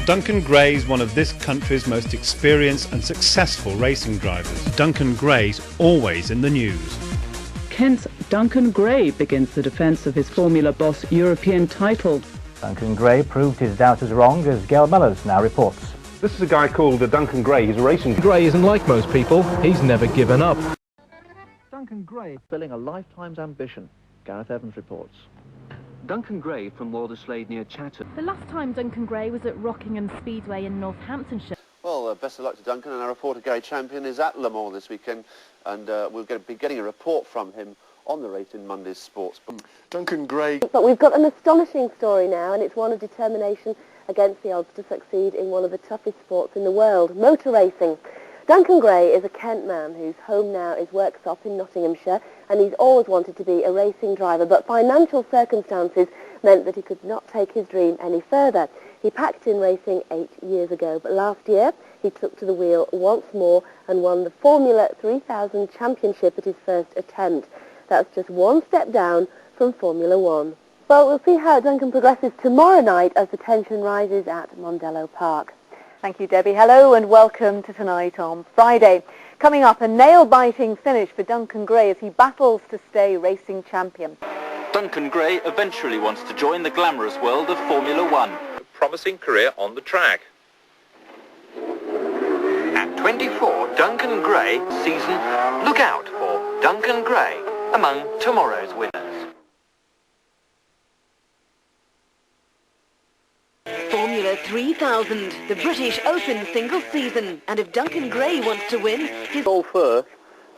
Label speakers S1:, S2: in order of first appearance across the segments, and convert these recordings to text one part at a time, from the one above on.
S1: Duncan Gray is one of this country's most experienced and successful racing drivers. Duncan Gray's always in the news.
S2: Kent's Duncan Gray begins the defence of his Formula Boss European title.
S3: Duncan Gray proved his doubters wrong, as Gail Mellors now reports.
S4: This is a guy called Duncan Gray. He's a racing...
S5: Gray isn't like most people. He's never given up.
S3: Duncan Gray filling a lifetime's ambition. Gareth Evans reports.
S6: Duncan Gray from Lauderslade near Chatham.
S7: The last time Duncan Gray was at Rockingham Speedway in Northamptonshire.
S8: Well, best of luck to Duncan, and our reporter Gary Champion is at Le Mans this weekend, and we'll be getting a report from him on the race in Monday's Sports.
S9: Duncan Gray.
S10: But we've got an astonishing story now, and it's one of determination against the odds to succeed in one of the toughest sports in the world, motor racing. Duncan Gray is a Kent man whose home now is Worksop in Nottinghamshire, and he's always wanted to be a racing driver, but financial circumstances meant that he could not take his dream any further. He packed in racing 8 years ago, but last year he took to the wheel once more and won the Formula 3000 Championship at his first attempt. That's just one step down from Formula One. Well, we'll see how Duncan progresses tomorrow night as the tension rises at Mondello Park. Thank you, Debbie. Hello and welcome to Tonight on Friday. Coming up, a nail-biting finish for Duncan Gray as he battles to stay racing champion.
S6: Duncan Gray eventually wants to join the glamorous world of Formula One.
S11: A promising career on the track.
S6: At 24, Duncan Gray season. Look out for Duncan Gray among tomorrow's winners.
S12: Formula 3000, the British Open single season. And if Duncan Gray wants to win, his...
S8: All first,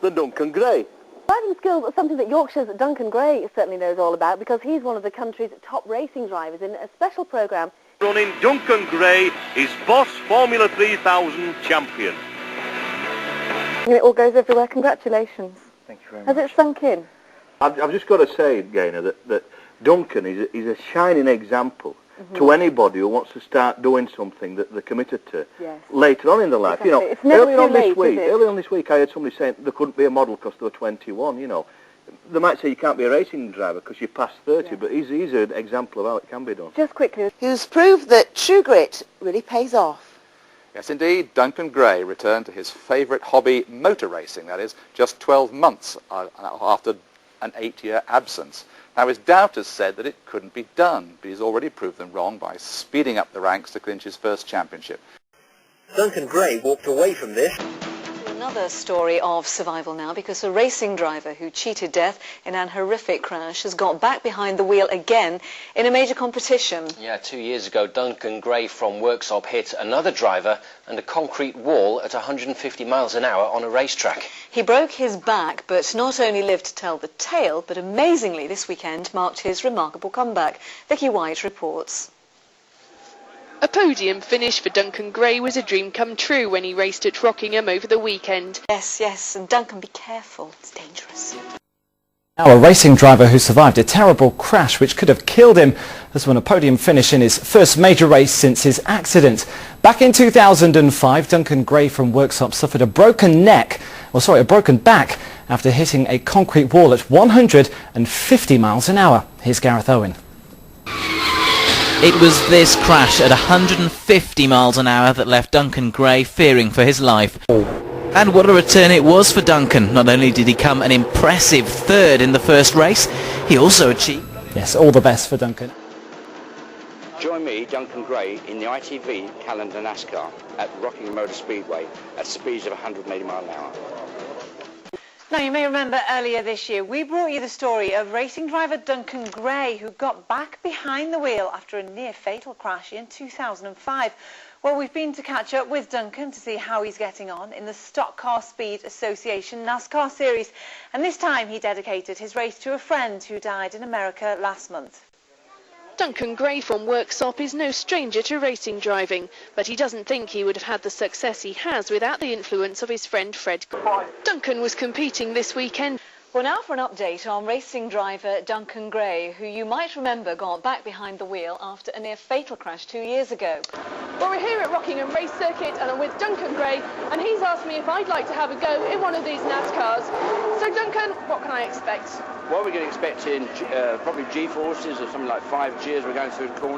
S8: the Duncan Gray.
S10: Driving skills are something that Yorkshire's Duncan Gray certainly knows all about, because he's one of the country's top racing drivers in a special programme.
S13: Running Duncan Gray is Boss Formula 3000 champion.
S10: It all goes everywhere. Congratulations.
S3: Thank you very much.
S10: Has it sunk in?
S9: I've just got to say, Gaynor, that Duncan is a shining example to anybody who wants to start doing something that they're committed to later on in their life.
S10: Exactly.
S9: You know,
S10: it's never
S9: early
S10: too
S9: on
S10: late,
S9: this week, I heard somebody saying there couldn't be a model because they were 21. You know, they might say you can't be a racing driver because you're past 30, but he's an example of how it can be done.
S10: Just quickly, who's proved that true grit really pays off.
S14: Yes, indeed, Duncan Gray returned to his favourite hobby, motor racing, that is, just 12 months after an 8-year absence. Now, his doubters said that it couldn't be done, but he's already proved them wrong by speeding up the ranks to clinch his first championship.
S6: Duncan Gray walked away from this.
S12: Another story of survival now, because a racing driver who cheated death in an horrific crash has got back behind the wheel again in a major competition.
S15: Yeah, 2 years ago, Duncan Gray from Worksop hit another driver and a concrete wall at 150 miles an hour on a racetrack.
S12: He broke his back, but not only lived to tell the tale, but amazingly this weekend marked his remarkable comeback. Vicky White reports.
S16: A podium finish for Duncan Gray was a dream come true when he raced at Rockingham over the weekend.
S12: Yes, and Duncan, be careful, it's dangerous.
S17: Now, a racing driver who survived a terrible crash which could have killed him has won a podium finish in his first major race since his accident. Back in 2005, Duncan Gray from Worksop suffered a broken back after hitting a concrete wall at 150 miles an hour. Here's Gareth Owen.
S18: It was this crash at 150 miles an hour that left Duncan Gray fearing for his life. And what a return it was for Duncan. Not only did he come an impressive third in the first race, he also achieved...
S17: Yes, all the best for Duncan.
S19: Join me, Duncan Gray, in the ITV Calendar NASCAR at Rockingham Motor Speedway at speeds of 180 miles an hour.
S20: Now, you may remember earlier this year we brought you the story of racing driver Duncan Gray, who got back behind the wheel after a near-fatal crash in 2005. Well, we've been to catch up with Duncan to see how he's getting on in the Stock Car Speed Association NASCAR Series. And this time he dedicated his race to a friend who died in America last month.
S16: Duncan Gray from Worksop is no stranger to racing driving, but he doesn't think he would have had the success he has without the influence of his friend Fred. Duncan was competing this weekend.
S12: Well, now for an update on racing driver Duncan Gray, who you might remember got back behind the wheel after a near-fatal crash 2 years ago.
S16: Well, we're here at Rockingham Race Circuit and I'm with Duncan Gray, and he's asked me if I'd like to have a go in one of these NASCARs. So Duncan, what can I expect?
S19: Well, we're going to expect in probably G-forces or something like 5 Gs. We're going through the corner.